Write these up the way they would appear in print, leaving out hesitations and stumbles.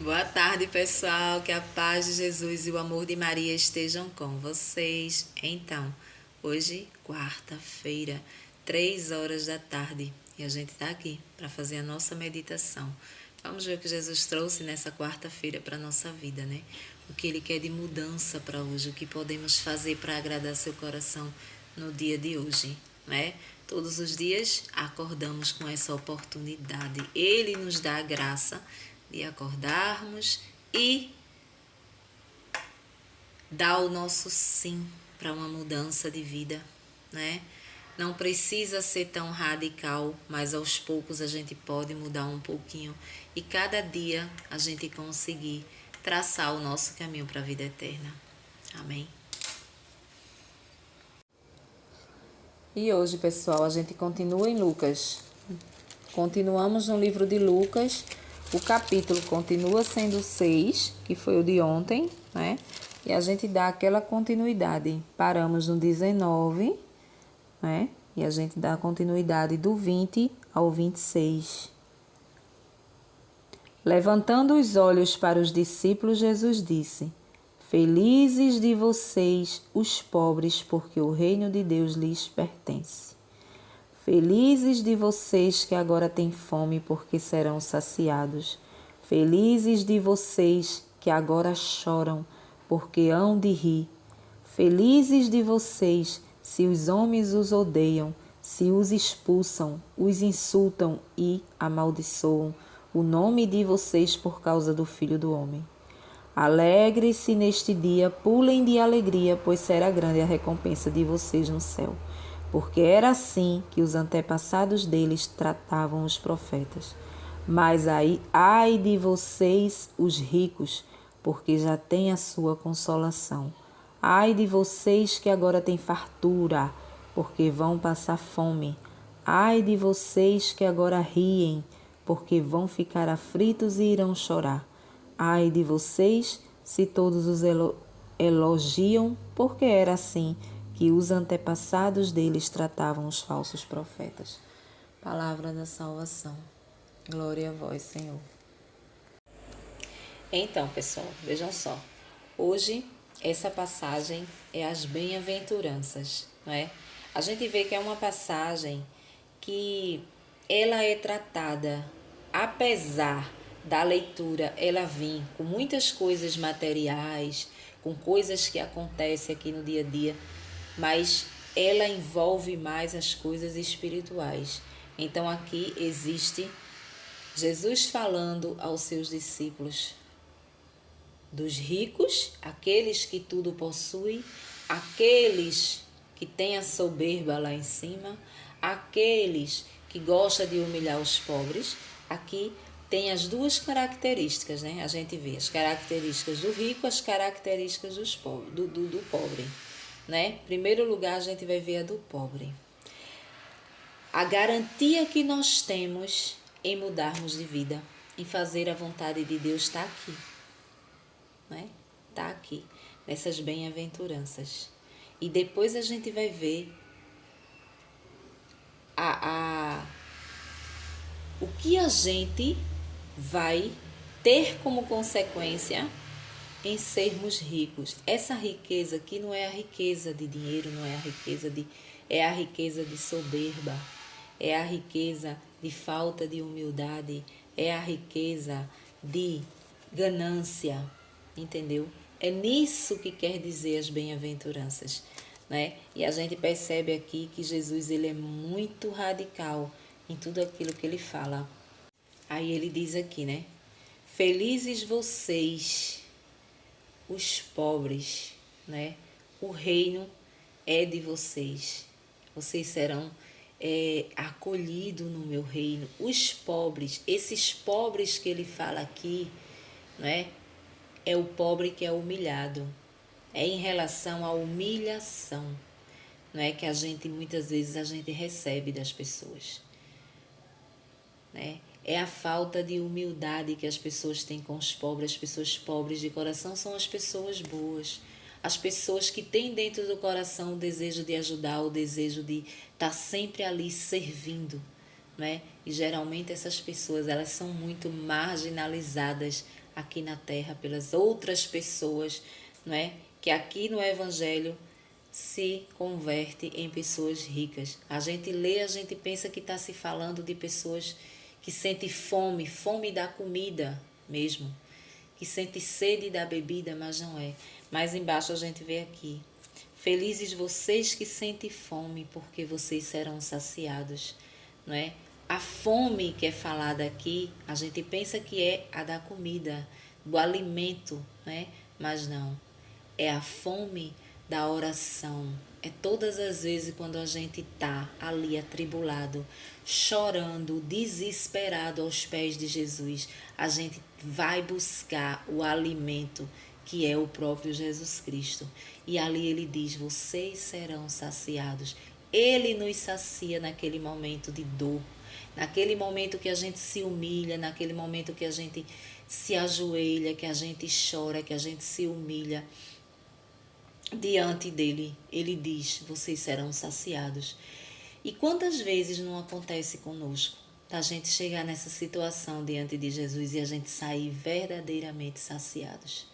Boa tarde, pessoal. Que a paz de Jesus e o amor de Maria estejam com vocês. Então, hoje, quarta-feira, 3 horas da tarde, e a gente está aqui para fazer a nossa meditação. Vamos ver o que Jesus trouxe nessa quarta-feira para a nossa vida, né? O que Ele quer de mudança para hoje, o que podemos fazer para agradar seu coração no dia de hoje, né? Todos os dias acordamos com essa oportunidade. Ele nos dá a graça de acordarmos e dar o nosso sim para uma mudança de vida, né? Não precisa ser tão radical, mas aos poucos a gente pode mudar um pouquinho e cada dia a gente conseguir traçar o nosso caminho para a vida eterna. Amém? E hoje, pessoal, a gente continua em Lucas. Continuamos no livro de Lucas. O capítulo continua sendo 6, que foi o de ontem, né? E a gente dá aquela continuidade. Paramos no 19, né? E a gente dá a continuidade do 20 ao 26. Levantando os olhos para os discípulos, Jesus disse: Felizes de vocês, os pobres, porque o reino de Deus lhes pertence. Felizes de vocês que agora têm fome, porque serão saciados. Felizes de vocês que agora choram, porque hão de rir. Felizes de vocês se os homens os odeiam, se os expulsam, os insultam e amaldiçoam o nome de vocês por causa do Filho do Homem. Alegre-se neste dia, pulem de alegria, pois será grande a recompensa de vocês no céu. Porque era assim que os antepassados deles tratavam os profetas. Mas aí, ai de vocês, os ricos, porque já têm a sua consolação. Ai de vocês que agora têm fartura, porque vão passar fome. Ai de vocês que agora riem, porque vão ficar aflitos e irão chorar. Ai de vocês se todos os elogiam, porque era assim que os antepassados deles tratavam os falsos profetas. Palavra da salvação. Glória a vós, Senhor. Então, pessoal, vejam só. Hoje, essa passagem é as bem-aventuranças, não é? A gente vê que é uma passagem que ela é tratada, apesar da leitura ela vir com muitas coisas materiais, com coisas que acontecem aqui no dia a dia, mas ela envolve mais as coisas espirituais. Então aqui existe Jesus falando aos seus discípulos dos ricos, aqueles que tudo possuem, aqueles que têm a soberba lá em cima, aqueles que gostam de humilhar os pobres. Aqui tem as duas características, né? A gente vê as características do rico, as características do pobre, né? Em primeiro lugar, a gente vai ver a do pobre. A garantia que nós temos em mudarmos de vida, em fazer a vontade de Deus está aqui, né? Está aqui, nessas bem-aventuranças. E depois a gente vai ver o que a gente vai ter como consequência em sermos ricos. Essa riqueza aqui não é a riqueza de dinheiro, não é a riqueza é a riqueza de soberba, é a riqueza de falta de humildade, é a riqueza de ganância, entendeu? É nisso que quer dizer as bem-aventuranças, né? E a gente percebe aqui que Jesus ele é muito radical em tudo aquilo que ele fala. Aí ele diz aqui, né? Felizes vocês, os pobres, né? O reino é de vocês. Vocês serão acolhidos no meu reino. Os pobres, esses pobres que ele fala aqui, né? É o pobre que é humilhado. É em relação à humilhação, não é que a gente muitas vezes a gente recebe das pessoas, né? É a falta de humildade que as pessoas têm com os pobres. As pessoas pobres de coração são as pessoas boas. As pessoas que têm dentro do coração o desejo de ajudar, o desejo de estar sempre ali servindo, né? E geralmente essas pessoas, elas são muito marginalizadas aqui na terra, pelas outras pessoas, não é? Que aqui no Evangelho se converte em pessoas ricas. A gente lê, a gente pensa que está se falando de pessoas que sentem fome, fome da comida mesmo, que sentem sede da bebida, mas não é. Mais embaixo a gente vê aqui: felizes vocês que sentem fome, porque vocês serão saciados, não é? A fome que é falada aqui, a gente pensa que é a da comida, do alimento, né? Mas não. É a fome da oração. É todas as vezes quando a gente está ali atribulado, chorando, desesperado aos pés de Jesus, a gente vai buscar o alimento que é o próprio Jesus Cristo. E ali ele diz: vocês serão saciados. Ele nos sacia naquele momento de dor, naquele momento que a gente se humilha, naquele momento que a gente se ajoelha, que a gente chora, que a gente se humilha diante dele. Ele diz: vocês serão saciados. E quantas vezes não acontece conosco da gente chegar nessa situação diante de Jesus e a gente sair verdadeiramente saciados?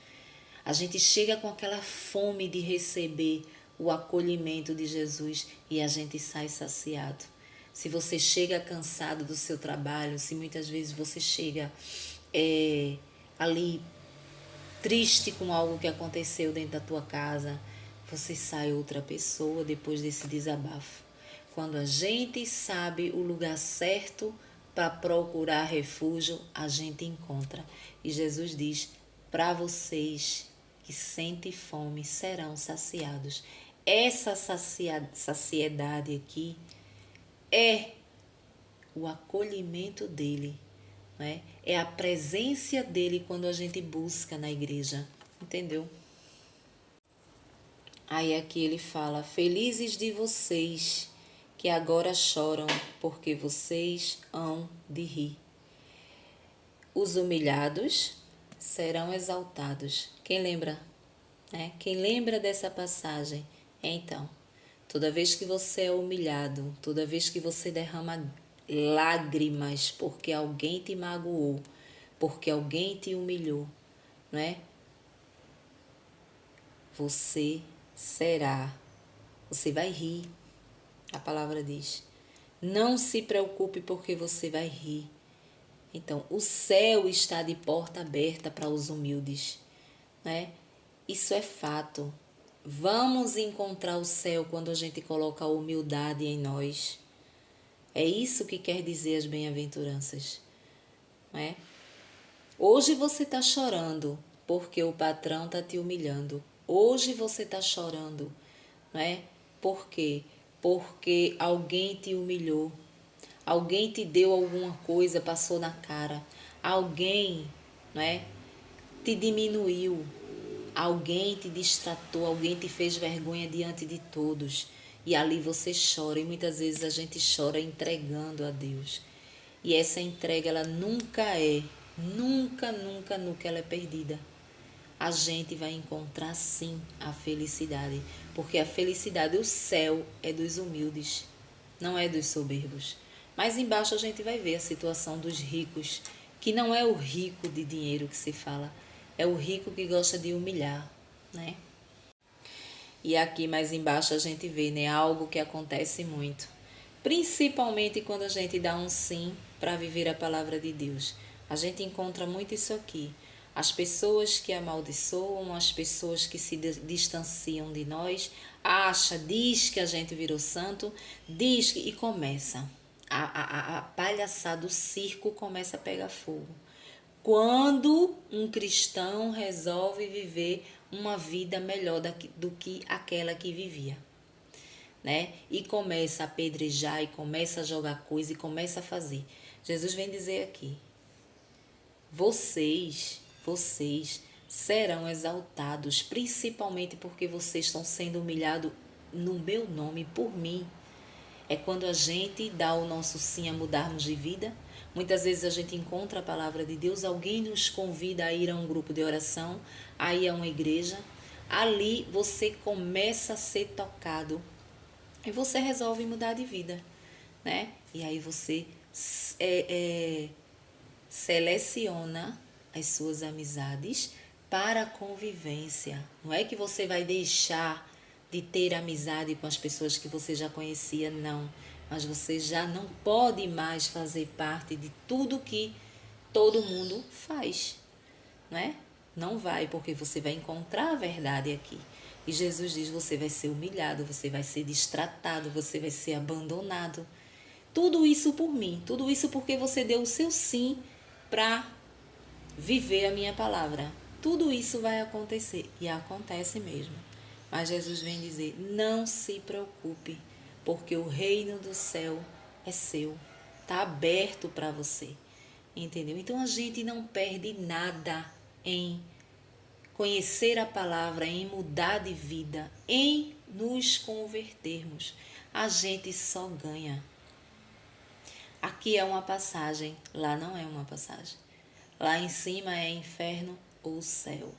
A gente chega com aquela fome de receber o acolhimento de Jesus e a gente sai saciado. Se você chega cansado do seu trabalho, se muitas vezes você chega ali triste com algo que aconteceu dentro da tua casa, você sai outra pessoa depois desse desabafo. Quando a gente sabe o lugar certo para procurar refúgio, a gente encontra. E Jesus diz: para vocês que sentem fome serão saciados. Essa saciedade aqui é o acolhimento dele, né? É a presença dele quando a gente busca na igreja, entendeu? Aí aqui ele fala: felizes de vocês que agora choram, porque vocês hão de rir. Os humilhados serão exaltados. Quem lembra? Quem lembra dessa passagem? Então, toda vez que você é humilhado, toda vez que você derrama lágrimas porque alguém te magoou, porque alguém te humilhou, não é? Você vai rir. A palavra diz: não se preocupe porque você vai rir. Então, o céu está de porta aberta para os humildes, né? Isso é fato. Vamos encontrar o céu quando a gente coloca a humildade em nós. É isso que quer dizer as bem-aventuranças, né? Hoje você está chorando porque o patrão está te humilhando. Hoje você está chorando, né? Por quê? Porque alguém te humilhou. Alguém te deu alguma coisa, passou na cara. Alguém, né, te diminuiu. Alguém te distratou, alguém te fez vergonha diante de todos. E ali você chora. E muitas vezes a gente chora entregando a Deus. E essa entrega, ela nunca ela é perdida. A gente vai encontrar sim a felicidade. Porque a felicidade, o céu, é dos humildes, não é dos soberbos. Mas embaixo a gente vai ver a situação dos ricos, que não é o rico de dinheiro que se fala, é o rico que gosta de humilhar, né? E aqui mais embaixo a gente vê, né, algo que acontece muito, principalmente quando a gente dá um sim para viver a palavra de Deus. A gente encontra muito isso aqui. As pessoas que amaldiçoam, as pessoas que se distanciam de nós, diz que a gente virou santo, e começa. A palhaçada, o circo começa a pegar fogo. Quando um cristão resolve viver uma vida melhor do que aquela que vivia, né? E começa a apedrejar, e começa a jogar coisa, e começa a fazer. Jesus vem dizer aqui: vocês serão exaltados, principalmente porque vocês estão sendo humilhados no meu nome, por mim. É quando a gente dá o nosso sim a mudarmos de vida. Muitas vezes a gente encontra a palavra de Deus, alguém nos convida a ir a um grupo de oração, a ir a uma igreja. Ali você começa a ser tocado e você resolve mudar de vida, né? E aí você seleciona as suas amizades para a convivência. Não é que você vai deixar de ter amizade com as pessoas que você já conhecia, não. Mas você já não pode mais fazer parte de tudo que todo mundo faz, não é? Não vai, porque você vai encontrar a verdade aqui. E Jesus diz, você vai ser humilhado, você vai ser destratado, você vai ser abandonado. Tudo isso por mim, tudo isso porque você deu o seu sim para viver a minha palavra. Tudo isso vai acontecer, e acontece mesmo. Mas Jesus vem dizer, não se preocupe, porque o reino do céu é seu, está aberto para você, entendeu? Então a gente não perde nada em conhecer a palavra, em mudar de vida, em nos convertermos. A gente só ganha. Aqui é uma passagem, lá não é uma passagem. Lá em cima é inferno ou céu,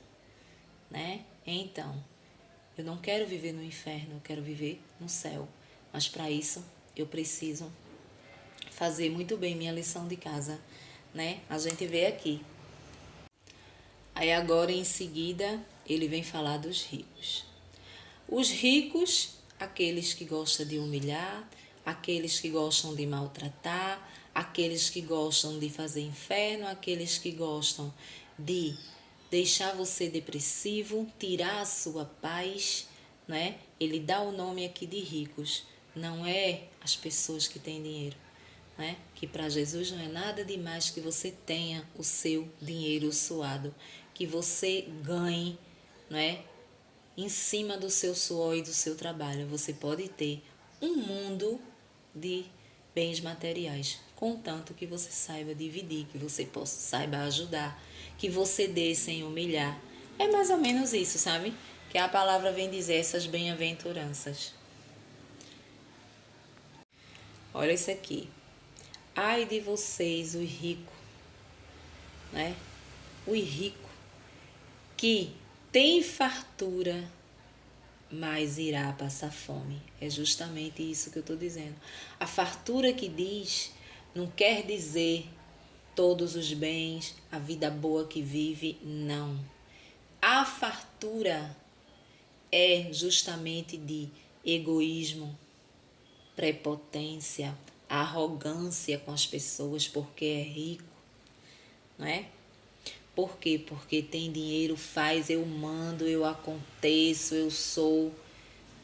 né? Então, eu não quero viver no inferno, eu quero viver no céu. Mas para isso, eu preciso fazer muito bem minha lição de casa, né? A gente vê aqui. Aí agora, em seguida, ele vem falar dos ricos. Os ricos, aqueles que gostam de humilhar, aqueles que gostam de maltratar, aqueles que gostam de fazer inferno, aqueles que gostam de deixar você depressivo, tirar a sua paz, né? Ele dá o nome aqui de ricos, não é as pessoas que têm dinheiro, né? Que para Jesus não é nada demais que você tenha o seu dinheiro suado, que você ganhe, né? Em cima do seu suor e do seu trabalho. Você pode ter um mundo de bens materiais, contanto que você saiba dividir, que você saiba ajudar, que você dê sem humilhar. É mais ou menos isso, sabe? Que a palavra vem dizer essas bem-aventuranças. Olha isso aqui. Ai de vocês, os ricos, né? Os ricos que tem fartura, mas irá passar fome. É justamente isso que eu estou dizendo. A fartura que diz não quer dizer todos os bens, a vida boa que vive, não. A fartura é justamente de egoísmo, prepotência, arrogância com as pessoas porque é rico, não é? Por quê? Porque tem dinheiro, faz, eu mando, eu aconteço, eu sou,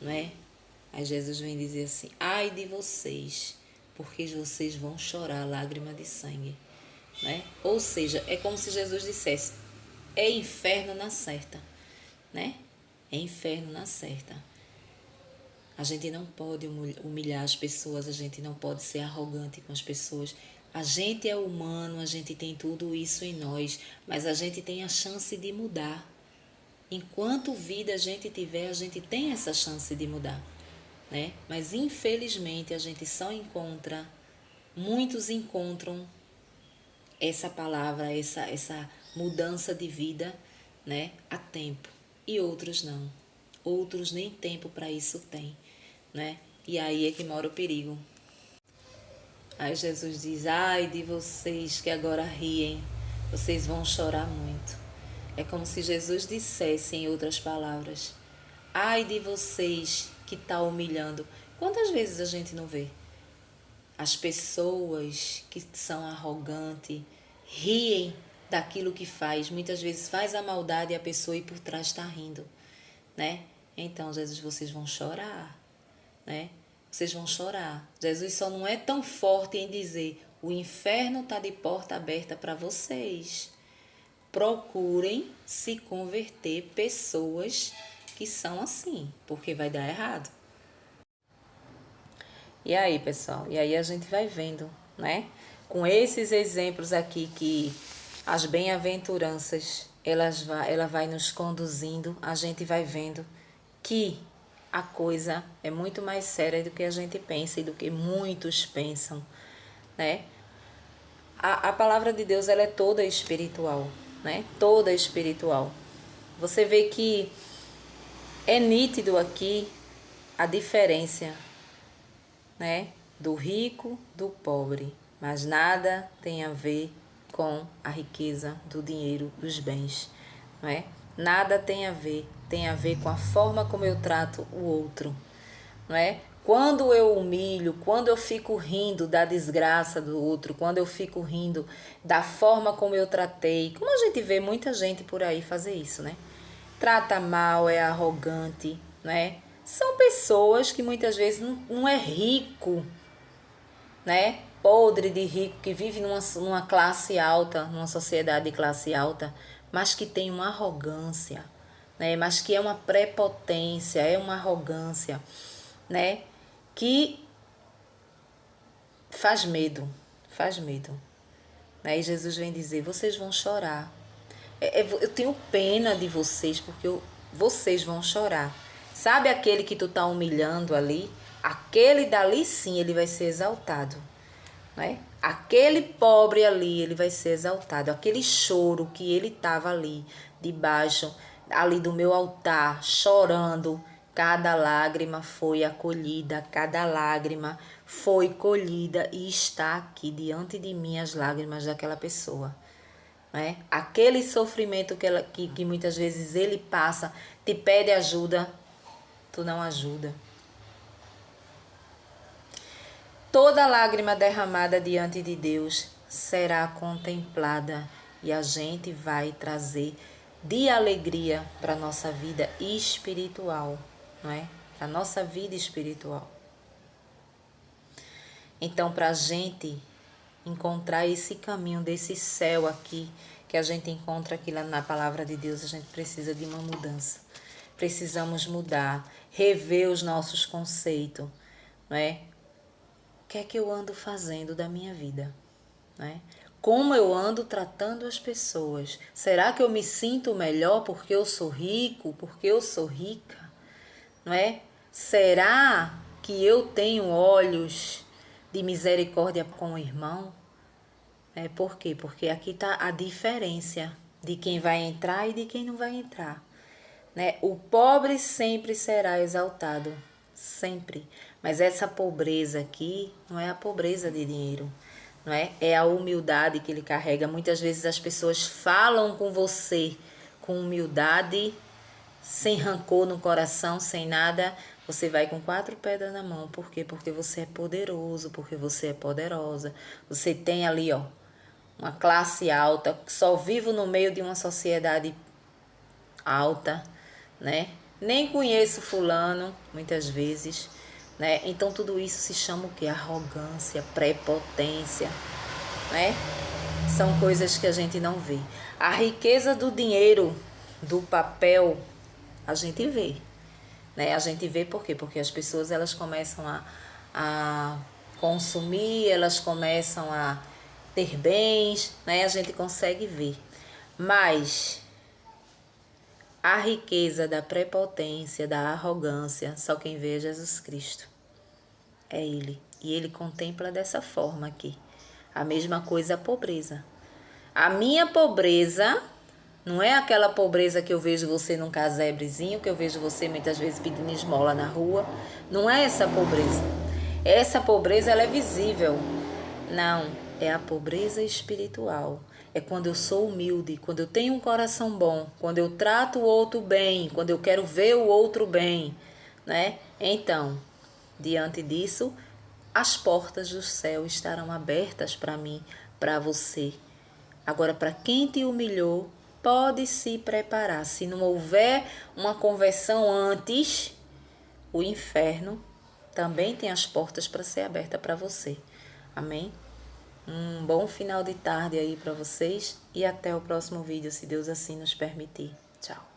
não é? Aí Jesus vem dizer assim, ai de vocês, porque vocês vão chorar lágrima de sangue, né? Ou seja, é como se Jesus dissesse, é inferno na certa, né? É inferno na certa. A gente não pode humilhar as pessoas, a gente não pode ser arrogante com as pessoas. A gente é humano, a gente tem tudo isso em nós, mas a gente tem a chance de mudar. Enquanto vida a gente tiver, a gente tem essa chance de mudar, né? Mas infelizmente a gente só encontra, muitos encontram essa palavra, essa mudança de vida, né, a tempo, e outros não. Outros nem tempo para isso têm, né? E aí é que mora o perigo. Aí Jesus diz, ai de vocês que agora riem, vocês vão chorar muito. É como se Jesus dissesse, em outras palavras, ai de vocês que está humilhando. Quantas vezes a gente não vê? As pessoas que são arrogantes riem daquilo que faz. Muitas vezes faz a maldade e a pessoa aí por trás está rindo, né? Então, Jesus, vocês vão chorar, né? Vocês vão chorar. Jesus só não é tão forte em dizer, o inferno está de porta aberta para vocês. Procurem se converter pessoas que são assim, porque vai dar errado. E aí, pessoal? E aí a gente vai vendo, né? Com esses exemplos aqui que as bem-aventuranças, ela vai nos conduzindo, a gente vai vendo que a coisa é muito mais séria do que a gente pensa e do que muitos pensam, né? A palavra de Deus, ela é toda espiritual, né? Toda espiritual. Você vê que é nítido aqui a diferença, né? Do rico, do pobre. Mas nada tem a ver com a riqueza do dinheiro, dos bens, não é? Nada tem a ver com a forma como eu trato o outro, não é? Quando eu humilho, quando eu fico rindo da desgraça do outro, quando eu fico rindo da forma como eu tratei, como a gente vê muita gente por aí fazer isso, né? Trata mal, é arrogante, né? São pessoas que muitas vezes não é rico, né? Podre de rico, que vive numa classe alta, numa sociedade de classe alta, mas que tem uma arrogância, né? Mas que é uma prepotência, é uma arrogância, né? Que faz medo, né? E Jesus vem dizer, vocês vão chorar. Eu tenho pena de vocês, porque vocês vão chorar. Sabe aquele que tu tá humilhando ali? Aquele dali sim, ele vai ser exaltado, né? Aquele pobre ali, ele vai ser exaltado. Aquele choro que ele tava ali, debaixo, ali do meu altar, chorando, cada lágrima foi acolhida, cada lágrima foi colhida e está aqui diante de mim as lágrimas daquela pessoa, né? Aquele sofrimento que muitas vezes ele passa, te pede ajuda, tu não ajuda. Toda lágrima derramada diante de Deus será contemplada e a gente vai trazer de alegria para a nossa vida espiritual, não é? Para a nossa vida espiritual. Então, para a gente encontrar esse caminho desse céu aqui, que a gente encontra aqui lá na palavra de Deus, a gente precisa de uma mudança. Precisamos mudar, rever os nossos conceitos, não é? O que é que eu ando fazendo da minha vida, né? Como eu ando tratando as pessoas? Será que eu me sinto melhor porque eu sou rico, porque eu sou rica, não é? Será que eu tenho olhos de misericórdia com o irmão? Por quê? Porque aqui está a diferença de quem vai entrar e de quem não vai entrar, né? O pobre sempre será exaltado, sempre. Mas essa pobreza aqui não é a pobreza de dinheiro, não é? É a humildade que ele carrega. Muitas vezes as pessoas falam com você com humildade, sem rancor no coração, sem nada. Você vai com 4 pedras na mão. Por quê? Porque você é poderoso, porque você é poderosa. Você tem ali, ó, uma classe alta, só vivo no meio de uma sociedade alta, né? Nem conheço fulano, muitas vezes, né? Então tudo isso se chama o quê? Arrogância, prepotência, né? São coisas que a gente não vê. A riqueza do dinheiro, do papel, a gente vê, né? A gente vê por quê? Porque as pessoas, elas começam a consumir, elas começam a ter bens, né? A gente consegue ver. Mas a riqueza da prepotência, da arrogância, só quem vê é Jesus Cristo. É Ele. E Ele contempla dessa forma aqui. A mesma coisa a pobreza. A minha pobreza não é aquela pobreza que eu vejo você num casebrezinho, que eu vejo você muitas vezes pedindo esmola na rua. Não é essa pobreza. Essa pobreza, ela é visível. Não, é a pobreza espiritual. É quando eu sou humilde, quando eu tenho um coração bom, quando eu trato o outro bem, quando eu quero ver o outro bem, né? Então, diante disso, as portas do céu estarão abertas para mim, para você. Agora, para quem te humilhou, pode se preparar. Se não houver uma conversão antes, o inferno também tem as portas para ser aberta para você. Amém? Um bom final de tarde aí para vocês e até o próximo vídeo, se Deus assim nos permitir. Tchau.